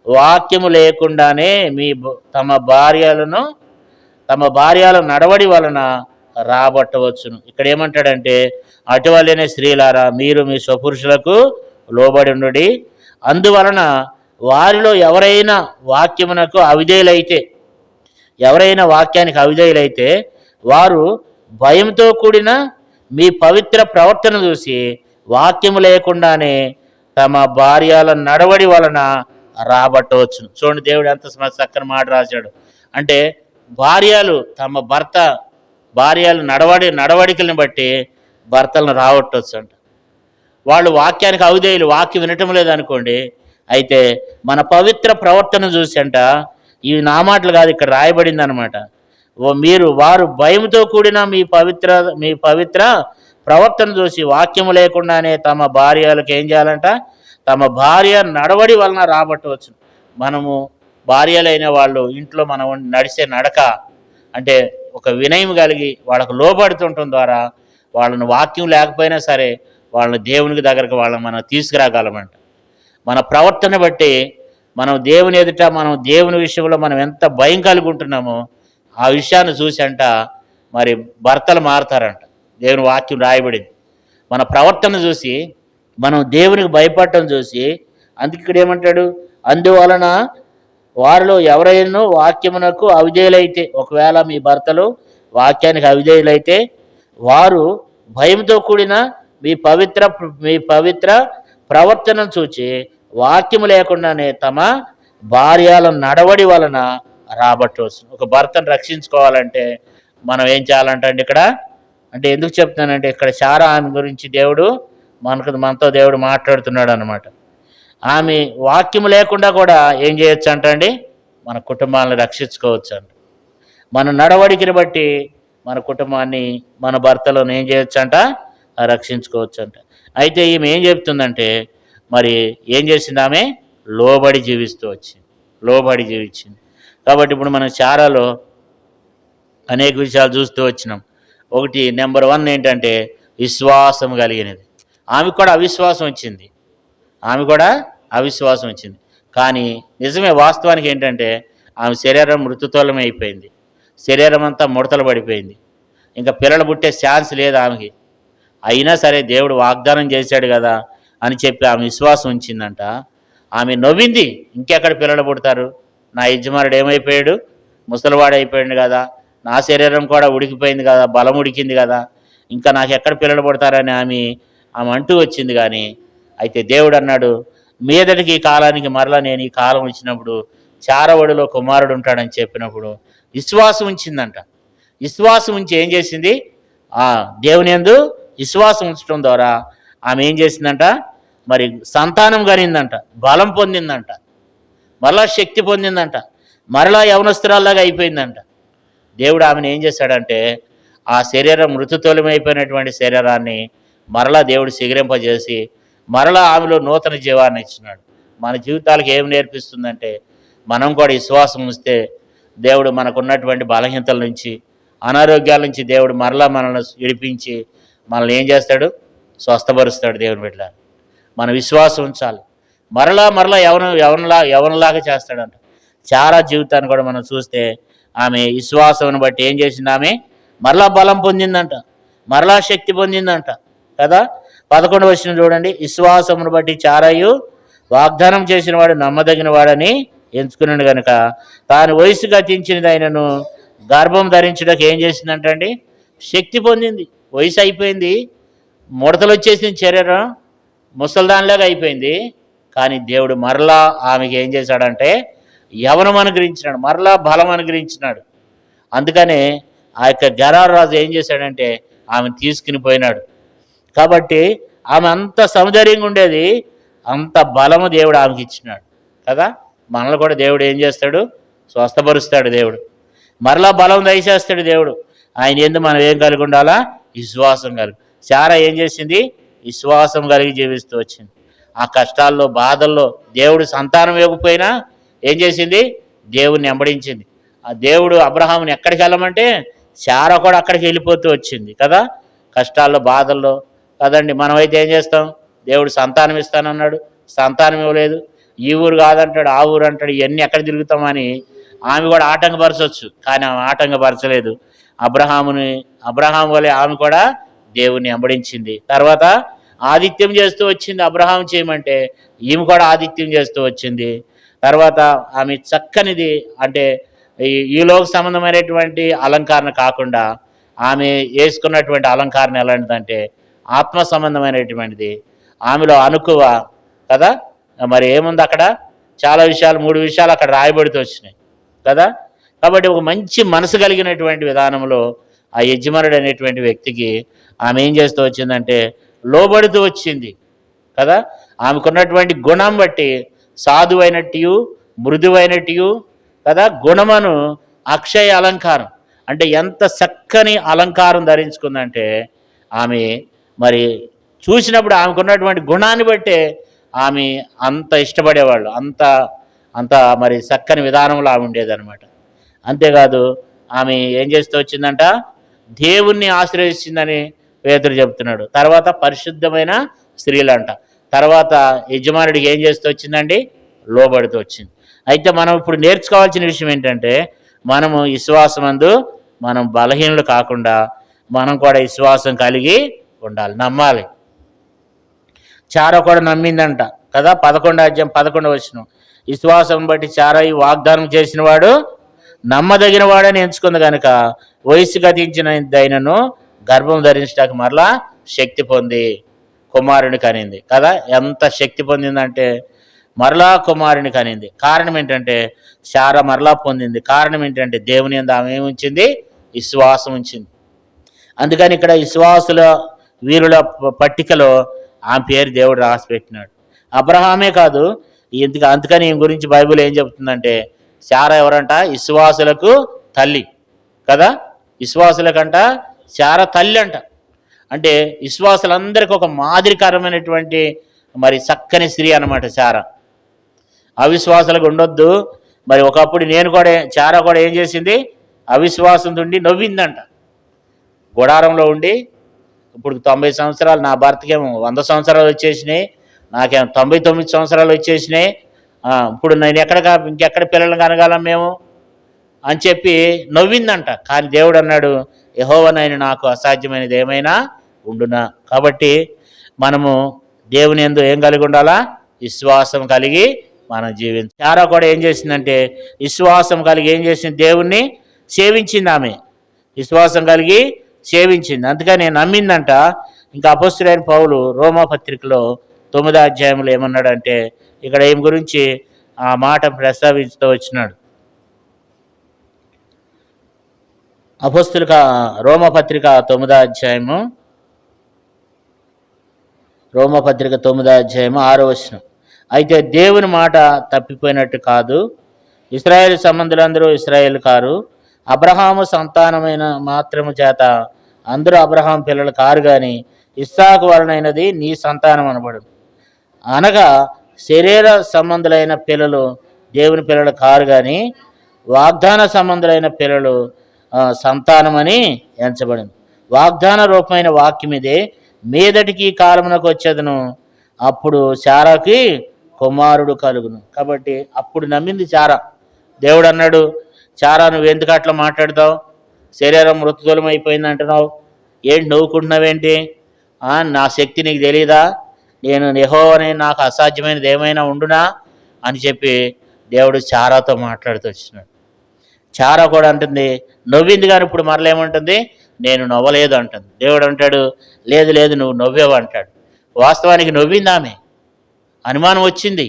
వాక్యము లేకుండానే తమ భార్యల నడవడి వలన రాబట్టవచ్చును. ఇక్కడ ఏమంటాడంటే, అటువలనే స్త్రీలారా మీరు మీ స్వపురుషులకు లోబడి ఉండుడి. అందువలన వారిలో ఎవరైనా వాక్యమునకు అవిధేయులైతే, ఎవరైనా వాక్యానికి అవిధేయులైతే వారు భయంతో కూడిన మీ పవిత్ర ప్రవర్తన చూసి వాక్యము లేకుండానే తమ భార్యల నడవడి వలన రాబట్టవచ్చును. చూడండి దేవుడు ఎంత చక్కని మాట రాశాడు. అంటే భార్యలు తమ భార్యలు నడవడికలను బట్టి భర్తలను రాబట్టవచ్చు అంట. వాళ్ళు వాక్యానికి అవిధేయులు, వాక్యం వినటం లేదనుకోండి, అయితే మన పవిత్ర ప్రవర్తన చూసి అంట, ఇవి నా మాటలు కాదు, ఇక్కడ రాయబడింది అనమాట. వారు భయంతో కూడిన మీ పవిత్ర ప్రవర్తన చూసి వాక్యము లేకుండానే తమ భార్యలకు ఏం చేయాలంట? తమ భార్య నడవడి వలన రాబట్టవచ్చు. మనము భార్యలైన వాళ్ళు ఇంట్లో మనం నడిచే నడక అంటే ఒక వినయం కలిగి వాళ్ళకు లోబడుతుండటం ద్వారా వాళ్ళని వాక్యం లేకపోయినా సరే వాళ్ళని దేవునికి దగ్గరకు మనం తీసుకురాగలమంట. మన ప్రవర్తన బట్టి మనం దేవుని ఎదుట, మనం దేవుని విషయంలో మనం ఎంత భయం కలిగి ఉంటున్నామో ఆ విషయాన్ని చూసి అంట మరి భర్తలు మారుతారంట. దేవుని వాక్యం రాయబడింది. మన ప్రవర్తన చూసి మనం దేవునికి భయపడటం చూసి, అందుకే ఇక్కడ ఏమంటాడు? అందువలన వారిలో ఎవరైనా వాక్యమునకు అవిధేయులైతే, ఒకవేళ మీ భర్తలు వాక్యానికి అవిధేయులైతే వారు భయంతో కూడిన మీ పవిత్ర ప్రవర్తనను చూచి వాక్యము లేకుండానే తమ భార్యల నడవడి వలన రాబట్టవచ్చు. ఒక భర్తను రక్షించుకోవాలంటే మనం ఏం చేయాలంటే ఇక్కడ అంటే ఎందుకు చెప్తున్నానంటే, ఇక్కడ శారా ఆమె గురించి మనతో దేవుడు మాట్లాడుతున్నాడు అనమాట. ఆమె వాక్యం లేకుండా కూడా ఏం చేయొచ్చు అంటండి, మన కుటుంబాలను రక్షించుకోవచ్చు అంట. మన నడవడికని బట్టి మన కుటుంబాన్ని, మన భర్తలను ఏం చేయొచ్చు అంట, రక్షించుకోవచ్చు అంట. అయితే ఈమె ఏం చెప్తుందంటే, మరి ఏం చేసింది ఆమె? లోబడి జీవిస్తూ వచ్చింది, లోబడి జీవించింది. కాబట్టి ఇప్పుడు మనం చారాలో అనేక విషయాలు చూస్తూ వచ్చినాం. ఒకటి నెంబర్ 1 ఏంటంటే విశ్వాసం కలిగినది. ఆమెకు కూడా అవిశ్వాసం వచ్చింది, ఆమె కూడా అవిశ్వాసం వచ్చింది. కానీ నిజమే, వాస్తవానికి ఏంటంటే ఆమె శరీరం మృతుతూలం అయిపోయింది, శరీరం అంతా ముడతలు పడిపోయింది, ఇంకా పిల్లలు పుట్టే ఛాన్స్ లేదు ఆమెకి. అయినా సరే దేవుడు వాగ్దానం చేశాడు కదా అని చెప్పి ఆమె విశ్వాసం ఉంచిందంట. ఆమె నవ్వింది, ఇంకెక్కడ పిల్లలు పుడతారు, నా యజమానుడు ఏమైపోయాడు, ముసలివాడు అయిపోయాడు కదా, నా శరీరం కూడా ఉడికిపోయింది కదా, బలం ఉడికింది కదా, ఇంకా నాకు ఎక్కడ పిల్లలు పుడతారని ఆమె అంటూ వచ్చింది. కానీ అయితే దేవుడు అన్నాడు, మీదటికి ఈ కాలానికి మరలా నేను ఈ కాలం వచ్చినప్పుడు చారవడిలో కుమారుడు ఉంటాడని చెప్పినప్పుడు విశ్వాసం ఉంచిందంట. విశ్వాసం ఉంచి ఏం చేసింది? దేవుని యందు విశ్వాసం ఉంచడం ద్వారా ఆమె ఏం చేసిందంట, మరి సంతానం కలిగిందంట, బలం పొందిందంట, మరలా శక్తి పొందిందంట, మరలా యవనస్తురాల్లాగా అయిపోయిందంట. దేవుడు ఆమెను ఏం చేశాడంటే ఆ శరీరం మృతుతూలమైపోయినటువంటి శరీరాన్ని మరలా దేవుడు శిఖరింపజేసి మరలా ఆమెలో నూతన జీవాన్ని ఇచ్చినాడు. మన జీవితాలకు ఏం నేర్పిస్తుందంటే, మనం కూడా విశ్వాసం ఉంచితే దేవుడు మనకున్నటువంటి బలహీనతల నుంచి, అనారోగ్యాల నుంచి దేవుడు మరలా మనల్ని విడిపించి మనల్ని ఏం చేస్తాడు? స్వస్థపరుస్తాడు. దేవుని బిడ్డ మన విశ్వాసం ఉంచాలి. మరలా మరలా ఎవరిలాగా చేస్తాడంట. చాలా జీవితాన్ని కూడా మనం చూస్తే ఆమె విశ్వాసం బట్టి ఏం చేసింది? ఆమె మరలా బలం పొందిందంట, మరలా శక్తి పొందిందంట కదా. 11వ వచనం చూడండి, విశ్వాసమును బట్టి చారయు వాగ్దానం చేసిన వాడు నమ్మదగిన వాడని ఎంచుకున్నాడు కనుక తాను వయసు గతించినది ఆయనను గర్భం ధరించడానికి ఏం చేసిందంటండి? శక్తి పొందింది. వయసు అయిపోయింది, ముడతలు వచ్చేసింది, శరీరం ముసల్దానిలాగా అయిపోయింది. కానీ దేవుడు మరలా ఆమెకి ఏం చేశాడంటే యవనం అనుగ్రహించినాడు, మరలా బలం అనుగ్రహించినాడు. అందుకనే ఆ యొక్క గెరారు రాజు ఏం చేశాడంటే ఆమెను తీసుకుని పోయినాడు. కాబట్టి ఆమె అంత సౌందర్యంగా ఉండేది, అంత బలము దేవుడు ఆమెకి ఇచ్చినాడు కదా. మనల్ని కూడా దేవుడు ఏం చేస్తాడు? స్వస్థపరుస్తాడు దేవుడు, మరలా బలం దయచేస్తాడు దేవుడు. ఆయన యందు మనం ఏం కలిగి ఉండాలా? విశ్వాసం కలిగి. శారా ఏం చేసింది? విశ్వాసం కలిగి జీవిస్తూ వచ్చింది. ఆ కష్టాల్లో, బాధల్లో దేవుడు సంతానం ఇవ్వకపోయినా ఏం చేసింది? దేవుణ్ణి వెంబడించింది. ఆ దేవుడు అబ్రహాముని ఎక్కడికి వెళ్ళమంటే శారా కూడా అక్కడికి వెళ్ళిపోతూ వచ్చింది కదా. కష్టాల్లో, బాధల్లో కదండి. మనమైతే ఏం చేస్తాం? దేవుడు సంతానం ఇస్తానన్నాడు, సంతానం ఇవ్వలేదు, ఈ ఊరు కాదంటాడు, ఆ ఊరు అంటాడు, ఇవన్నీ ఎక్కడ తిరుగుతామని ఆమె కూడా ఆటంకపరచవచ్చు. కానీ ఆమె ఆటంకపరచలేదు. అబ్రహాం వలె ఆమె కూడా దేవుణ్ణి వెంబడించింది. తర్వాత ఆదిత్యం చేస్తూ వచ్చింది. అబ్రహాం చేయమంటే ఈమె కూడా ఆదిత్యం చేస్తూ వచ్చింది. తర్వాత ఆమె చక్కనిది, అంటే ఈ లోక సంబంధమైనటువంటి అలంకరణ కాకుండా ఆమె వేసుకున్నటువంటి అలంకరణ ఎలాంటిదంటే ఆత్మ సంబంధమైనటువంటిది. ఆమెలో అనుకువ కదా. మరి ఏముంది అక్కడ? చాలా విషయాలు, 3 విషయాలు అక్కడ రాయబడుతూ వచ్చినాయి కదా. కాబట్టి ఒక మంచి మనసు కలిగినటువంటి విధానంలో ఆ యజమానుడు అనేటువంటి వ్యక్తికి ఆమె ఏం చేస్తూ వచ్చిందంటే లోబడుతూ వచ్చింది కదా. ఆమెకున్నటువంటి గుణం బట్టి సాధువైనట్టు, మృదువైనట్టు కదా, గుణమను అక్షయ అలంకారం, అంటే ఎంత చక్కని అలంకారం ధరించుకుందంటే ఆమె మరి చూసినప్పుడు ఆమెకున్నటువంటి గుణాన్ని బట్టే ఆమె అంత ఇష్టపడేవాళ్ళు, అంత మరి చక్కని విధానంలో ఆమె ఉండేదన్నమాట. అంతేకాదు ఆమె ఏం చేస్తూ వచ్చిందంట? దేవుణ్ణి ఆశ్రయిస్తుందని పేతురు చెప్తున్నాడు. తర్వాత పరిశుద్ధమైన స్త్రీలంట. తర్వాత యజమానుడికి ఏం చేస్తూ వచ్చిందండి? లోబడుతూ వచ్చింది. అయితే మనం ఇప్పుడు నేర్చుకోవాల్సిన విషయం ఏంటంటే, మనము విశ్వాసమందు మనం బలహీనులు కాకుండా మనం కూడా విశ్వాసం కలిగి ఉండాలి, నమ్మాలి. చారా కూడా నమ్మిందంట కదా. 11వ అధ్యాయం 11వ వచనం, విశ్వాసం బట్టి చారా ఈ వాగ్దానం చేసిన వాడు నమ్మదగిన వాడని ఎంచుకుంది కనుక వయసు గతించిన దైనను గర్భం ధరించడానికి మరలా శక్తి పొంది కుమారుని కనింది కదా. ఎంత శక్తి పొందిందంటే మరలా కుమారుని కనింది. కారణం ఏంటంటే శారా మరలా పొందింది. కారణం ఏంటంటే దేవుని యందు ఆమె ఏముంచింది? విశ్వాసం ఉంచింది. అందుకని ఇక్కడ విశ్వాసుల వీరుల పట్టికలో ఆమె పేరు దేవుడు రాసి పెట్టినాడు. అబ్రహామే కాదు, అందుకని ఈయన గురించి బైబిల్ ఏం చెప్తుందంటే శారా ఎవరంట? విశ్వాసులకు తల్లి కదా. విశ్వాసులకంట శారా తల్లి అంట. అంటే విశ్వాసులందరికీ ఒక మాదిరికరమైనటువంటి మరి చక్కని స్త్రీ అనమాట శారా. అవిశ్వాసాలకు ఉండొద్దు. మరి ఒకప్పుడు శారా కూడా ఏం చేసింది? అవిశ్వాసం ఉండి నవ్విందంట. గుడారంలో ఉండి ఇప్పుడు 90 సంవత్సరాలు, నా భర్తకేమో 100 సంవత్సరాలు వచ్చేసినాయి, నాకేమో 99 సంవత్సరాలు వచ్చేసినాయి, ఇప్పుడు నేను ఇంకెక్కడ పిల్లలు కనగలం మేము అని చెప్పి నవ్విందంట. కానీ దేవుడు అన్నాడు, యెహోవానైన నాకు అసాధ్యమైనది ఏమైనా ఉండునా. కాబట్టి మనము దేవుని యందు ఏం కలిగి ఉండాలా? విశ్వాసం కలిగి మనం జీవించాలి. శారా కూడా ఏం చేసిందంటే విశ్వాసం కలిగి ఏం చేసింది? దేవుణ్ణి సేవించింది. ఆమె విశ్వాసం కలిగి సేవించింది, అందుకని నమ్మిందంట. ఇంకా అపోస్తలుడైన పౌలు రోమాపత్రికలో 9వ అధ్యాయంలో ఏమన్నాడంటే ఇక్కడ ఏం గురించి ఆ మాట ప్రస్తావిస్తూ వచ్చినాడు. రోమపత్రిక 9వ అధ్యాయము, రోమపత్రిక 9వ అధ్యాయము 6వ వచనం. అయితే దేవుని మాట తప్పిపోయినట్టు కాదు, ఇశ్రాయేలు సంబంధులందరూ ఇశ్రాయేలు కారు, అబ్రహాము సంతానమైన మాత్రము చేత అందరూ అబ్రహాం పిల్లలు కారు, కానీ ఇస్సాకు వలనైనది నీ సంతానం అనబడు. అనగా శరీర సంబంధులైన పిల్లలు దేవుని పిల్లలు కారు, కానీ వాగ్దాన సంబంధులైన పిల్లలు సంతానమని ఎంచబడింది. వాగ్దాన రూపమైన వాక్యం ఇదే, మీదటికి కాలమునకు వచ్చేదను, అప్పుడు శారాకి కుమారుడు కలుగును. కాబట్టి అప్పుడు నమ్మింది శారా. దేవుడు అన్నాడు, శారా నువ్వు ఎందుకు అట్లా మాట్లాడతావు? శరీరం మృతులం అయిపోయింది అంటున్నావు, ఏంటి నవ్వుకుంటున్నావేంటి? నా శక్తి నీకు తెలీదా? నేను యెహోవానే, నాకు అసాధ్యమైనది ఏమైనా ఉండునా అని చెప్పి దేవుడు శారాతో మాట్లాడుతూ వచ్చినాడు. శారా కూడా అంటుంది, నవ్వింది, కానీ ఇప్పుడు మరలేమంటుంది? నేను నవ్వలేదు అంటుంది. దేవుడు అంటాడు, లేదు లేదు నువ్వు నవ్వేవు అంటాడు. వాస్తవానికి నవ్వింది ఆమె, అనుమానం వచ్చింది,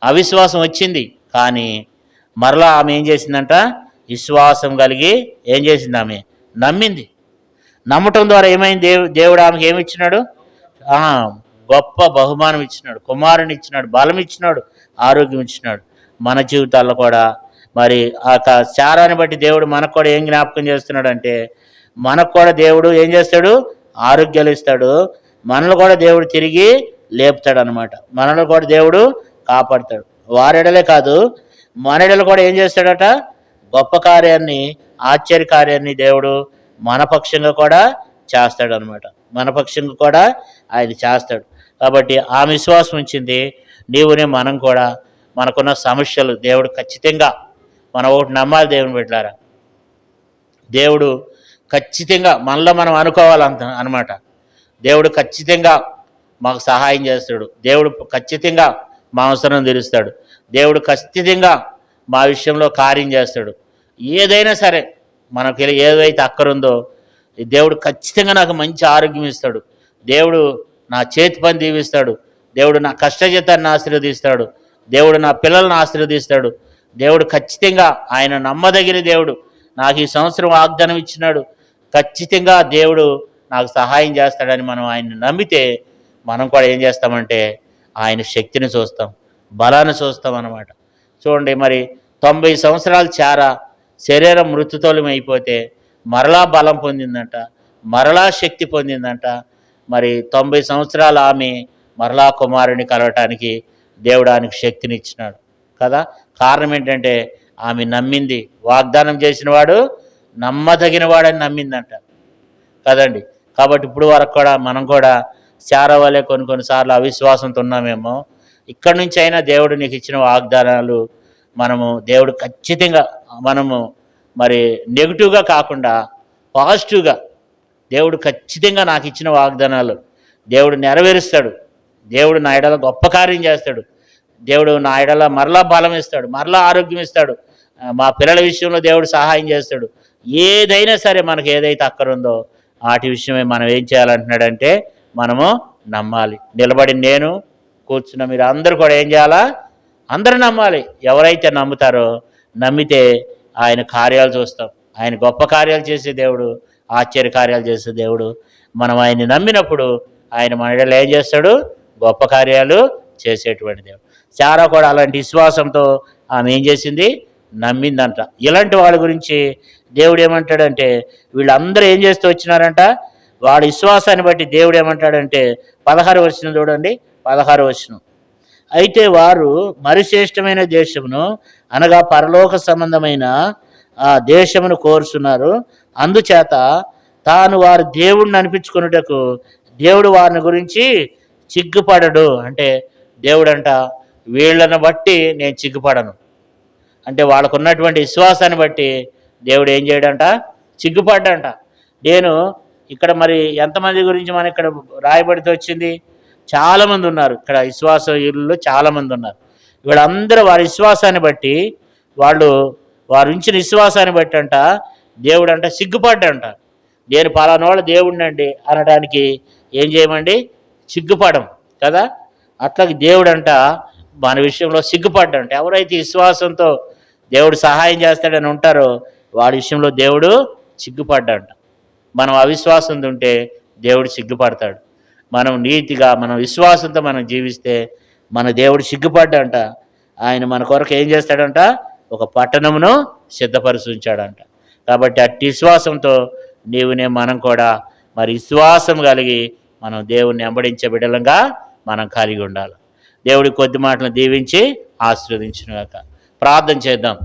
అవిశ్వాసం వచ్చింది, కానీ మరలా ఆమె ఏం చేసిందంట? విశ్వాసం కలిగి ఏం చేసింది? ఆమె నమ్మింది. నమ్మటం ద్వారా ఏమైంది? దేవుడు ఆమెకి ఏమి ఇచ్చినాడు? గొప్ప బహుమానం ఇచ్చినాడు, కుమారుని ఇచ్చినాడు, బలం ఇచ్చినాడు, ఆరోగ్యం ఇచ్చినాడు. మన జీవితాల్లో కూడా మరి ఆ శారాన్ని బట్టి దేవుడు మనకు కూడా ఏం జ్ఞాపకం చేస్తున్నాడు అంటే, మనకు కూడా దేవుడు ఏం చేస్తాడు? ఆరోగ్యాలు ఇస్తాడు. మనల్ని కూడా దేవుడు తిరిగి లేపుతాడు అనమాట. మనల్ని కూడా దేవుడు కాపాడుతాడు. వారెడలే కాదు, మనెడలు కూడా ఏం చేస్తాడట? గొప్ప కార్యాన్ని, ఆశ్చర్య కార్యాన్ని దేవుడు మన పక్షంగా కూడా చేస్తాడు అనమాట. మన పక్షంగా కూడా ఆయన చేస్తాడు. కాబట్టి ఆ విశ్వాసం ఉంచింది నీవునే మనం కూడా. మనకున్న సమస్యలు దేవుడు ఖచ్చితంగా, మనం ఒకటి నమ్మాలి దేవుని బిడ్డలారా, దేవుడు ఖచ్చితంగా మనలో మనం అనుకోవాలంత అనమాట. దేవుడు ఖచ్చితంగా మాకు సహాయం చేస్తాడు. దేవుడు ఖచ్చితంగా మా అవసరం తీరుస్తాడు. దేవుడు ఖచ్చితంగా మా విషయంలో కార్యం చేస్తాడు. ఏదైనా సరే మనకి ఏదైతే అక్కరుందో దేవుడు ఖచ్చితంగా నాకు మంచి ఆరోగ్యం ఇస్తాడు. దేవుడు నా చేతి పని దీవిస్తాడు. దేవుడు నా కష్టజీతాన్ని ఆశీర్వదిస్తాడు. దేవుడు నా పిల్లలను ఆశీర్వదిస్తాడు. దేవుడు ఖచ్చితంగా, ఆయన నమ్మదగిన దేవుడు, నాకు ఈ సంవత్సరం వాగ్దానం ఇచ్చినాడు, ఖచ్చితంగా దేవుడు నాకు సహాయం చేస్తాడని మనం ఆయన్ని నమ్మితే మనం కూడా ఏం చేస్తామంటే ఆయన శక్తిని చూస్తాం, బలాన్ని చూస్తాం అన్నమాట. చూడండి, మరి 90 సంవత్సరాలు శారా శరీరం మృతుతోలం అయిపోతే మరలా బలం పొందిందంట, మరలా శక్తి పొందిందంట. మరి 90 సంవత్సరాలు ఆమె మరలా కుమారుని కలవటానికి దేవుడు ఆయనకు శక్తిని ఇచ్చినాడు కదా. కారణం ఏంటంటే ఆమె నమ్మింది. వాగ్దానం చేసిన వాడు నమ్మదగిన వాడని నమ్మిందంట కదండి. కాబట్టి ఇప్పుడు వరకు కూడా మనం కూడా శారా వలె కొన్నిసార్లు అవిశ్వాసంతో ఉన్నామేమో. ఇక్కడి నుంచి అయినా దేవుడు నీకు ఇచ్చిన వాగ్దానాలు దేవుడు ఖచ్చితంగా మరి నెగిటివ్గా కాకుండా పాజిటివ్గా, దేవుడు ఖచ్చితంగా నాకు ఇచ్చిన వాగ్దానాలు దేవుడు నెరవేరుస్తాడు. దేవుడు నా ఎడల గొప్ప కార్యం చేస్తాడు. దేవుడు నా ఎడల మరలా బలం ఇస్తాడు, మరలా ఆరోగ్యం ఇస్తాడు. మా పిల్లల విషయంలో దేవుడు సహాయం చేస్తాడు. ఏదైనా సరే మనకు ఏదైతే అక్కరుందో వాటి విషయమే మనం ఏం చేయాలంటున్నాడంటే మనము నమ్మాలి. నిలబడి నేను కూర్చున్న మీరు అందరూ కూడా ఏం చేయాలా? అందరూ నమ్మాలి. ఎవరైతే నమ్ముతారో, నమ్మితే ఆయన కార్యాలు చూస్తాం. ఆయన గొప్ప కార్యాలు చేసే దేవుడు, ఆశ్చర్య కార్యాలు చేసే దేవుడు. మనం ఆయన్ని నమ్మినప్పుడు ఆయన మన ఎడల ఏం చేస్తాడు? గొప్ప కార్యాలు చేసేటువంటి దేవుడు. శారా కూడా అలాంటి విశ్వాసంతో ఆమె ఏం చేసింది? నమ్మిందంట. ఇలాంటి వాళ్ళ గురించి దేవుడు ఏమంటాడంటే, వీళ్ళందరూ ఏం చేస్తూ వచ్చినారంట? వాళ్ళ విశ్వాసాన్ని బట్టి దేవుడు ఏమంటాడంటే 16 వచనం చూడండి, 16 వచనం. అయితే వారు మరి శ్రేష్టమైన దేశమును అనగా పరలోక సంబంధమైన ఆ దేశమును కోరుచున్నారు. అందుచేత తాను వారు దేవుడిని అనిపించుకున్నటకు దేవుడు వారిని గురించి సిగ్గుపడడు. అంటే దేవుడంట వీళ్ళని బట్టి నేను సిగ్గుపడను. అంటే వాళ్ళకు ఉన్నటువంటి విశ్వాసాన్ని బట్టి దేవుడు ఏం చేయడంట? సిగ్గుపడ్డంట. నేను ఇక్కడ మరి ఎంతమంది గురించి మనం ఇక్కడ రాయబడితే వచ్చింది? చాలామంది ఉన్నారు ఇక్కడ, విశ్వాసయుల్లో చాలామంది ఉన్నారు. వీళ్ళందరూ వారి విశ్వాసాన్ని బట్టి, వారు ఉంచిన విశ్వాసాన్ని బట్టి అంట దేవుడు అంట సిగ్గుపడ్డంట. నేను పలానోళ్ళ దేవుడినండి అనడానికి ఏం చేయమండి? సిగ్గుపడం కదా. అట్లాగే దేవుడు అంట మన విషయంలో సిగ్గుపడ్డంట. ఎవరైతే విశ్వాసంతో దేవుడు సహాయం చేస్తాడని ఉంటారో వాడి విషయంలో దేవుడు సిగ్గుపడ్డంట. మనం అవిశ్వాసం ఉంటే దేవుడు సిగ్గుపడతాడు. మనం నీతిగా మన విశ్వాసంతో మనం జీవిస్తే మన దేవుడు సిగ్గుపడ్డంట. ఆయన మన కొరకు ఏం చేస్తాడంట? ఒక పట్టణమును సిద్ధపరుచుంచాడంట. కాబట్టి అట్టి విశ్వాసంతో మనం కూడా మరి విశ్వాసం కలిగి మనం దేవుణ్ణి వెంబడించే బిడ్డలంగా మనం కలిగి ఉండాలి. దేవుడి కొద్ది మాటలను దీవించి ఆశీర్వదించుగాక. ప్రార్థన చేద్దాం.